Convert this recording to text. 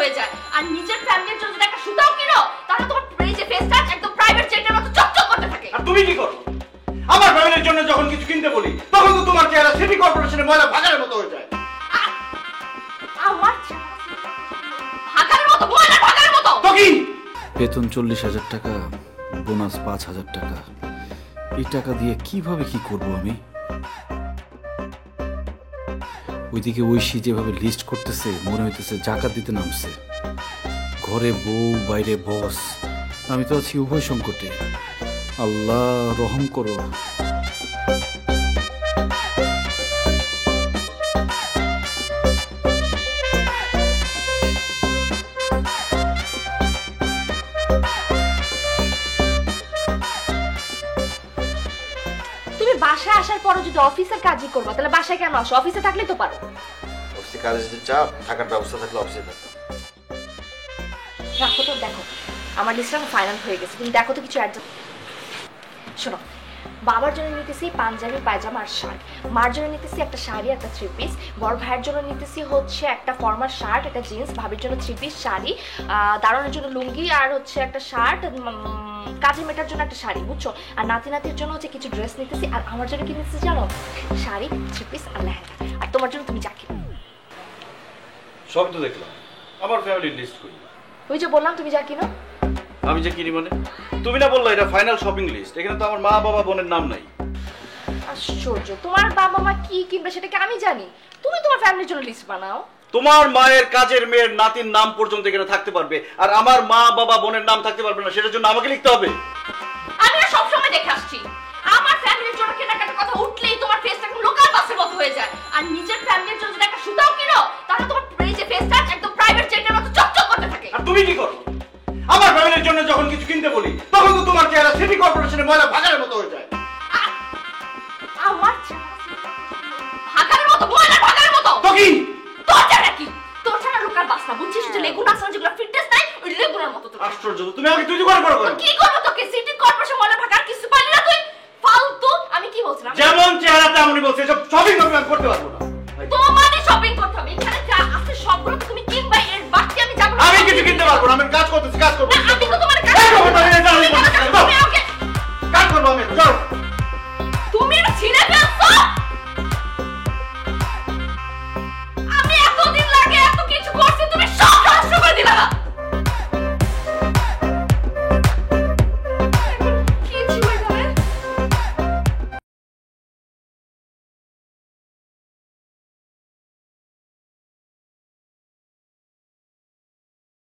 হয়ে যায়। আর নিজের ফ্যামিলির জন্য যদি একটা সুতাও কিনো তাহলে তোমার এই যে ফেসটা একদম প্রাইভেট জেটের মতো চকচক করতে থাকে। আর তুমি কি করো? আমার ফ্যামিলির জন্য যখন কিছু কিনতে বলি তখন তো তোমার চেহারা সিটি কর্পোরেশনের ময়লা ভাগাড়ের মতো হয়ে যায়। আমার ভাগাড়ের মতো, ময়লা ভাগাড়ের মতো। তো কি? বেতন 40,000 টাকা, বোনাস 5,000 টাকা। এই টাকা দিয়ে কিভাবে কি করব আমি? ওইদিকে ঐশী যেভাবে লিস্ট করতেছে মনে হইতেছে জাকাত দিতে নামছে। ঘরে বউ, বাইরে বস, আমি তো আছি উভয় সংকটে। আল্লাহ রহম করো। তুমি বাসায় আসার পরও যদি অফিসের কাজই করবা তাহলে বাসায় কেন আসো? অফিসে থাকলে তো পারো। অফিসে কাজের যে চাপ, থাকার ব্যবস্থা থাকলে অফিসে থাকতাম। রাখো তো, দেখো আমার লিস্টটা ফাইনাল হয়ে গেছে, তুমি দেখো তো কিছু অ্যাডজাস্ট। শোনো, বাবার জন্য নিতেছি পাঞ্জাবি, পায়জামা আর শার্ট। মার জন্য নিতেছি একটা শাড়ি, একটা 3 পিস। বড় ভাইয়ের জন্য নিতেছি হচ্ছে একটা ফর্মাল শার্ট, একটা জিন্স। ভাবির জন্য 3 পিস শাড়ি, দারোয়ানের জন্য লুঙ্গি আর হচ্ছে একটা শার্ট, কাজের মেটার জন্য একটা শাড়ি, বুঝছো? আর নাতির জন্য হচ্ছে কিছু ড্রেস নিতেছি। আর আমার জন্য কি নিতেছি জানো? শাড়ি, 3 পিস আর লেহেঙ্গা। আর তোমার জন্য তুমি যা কিনো। সব তো দেখলাম, আমার ফ্যামিলির লিস্ট কই? ওই যে বললাম তুমি যা কিনো। আমি যে কিনি মানে? তুমি না বললে এটা ফাইনাল শপিং লিস্ট, এখানে তো আমার মা বাবা বোনের নাম নাই। আশ্চর্য, তোমার বাবা মা কি কিনবে সেটা কি আমি জানি? তুমি তোমার ফ্যামিলির জন্য লিস্ট বানাও। তোমার মায়ের কাজের মেয়ের নাতির নাম পর্যন্ত এখানে থাকতে পারবে, আর আমার মা বাবা বোনের নাম থাকতে পারবে না, সেটার জন্য আমাকে লিখতে হবে? আমি সব সময় দেখে আসছি আমার ফ্যামিলির জন্য কেনাকাটার কথা উঠলেই তোমার ফেসটা একদম লোকাল বাসের মতো হয়ে যায়। আর নিজের ফ্যামিলির জন্য যদি একটা সুতাও কিনো তাহলে তোমার এই যে ফেসটা একদম প্রাইভেট জেটের মতো চকচক করতে থাকে। আর তুমি কি করো? আমার ফ্যামিলির জন্য যখন কিছু কিনতে বলি তখন তো তোমার চেহারা সিটি কর্পোরেশনের ময়লা ভাগাড়ের মতো হয়ে যায়। আমার ভাগাড়ের মতো, ময়লা ভাগাড়ের মতো। তো কি? তোর চেহারা কি? তোর চেহারা লোকাল বাস না, বুঝছিস? যে লেগুন আছে যেগুলো ফিটনেস নাই, ওই লেগুনের মতো তো। আশ্চর্য, তুমি আমাকে তুই করে করো কেন? কি করব তোকে? সিটি কর্পোরেশন ময়লা ভাগাড় কিছু পাইলি না তুই? ফালতু। আমি কি বলছিলাম? যেমন চেহারা তেমনই বলছে, এসব শপিং আমি করতে পারবো না।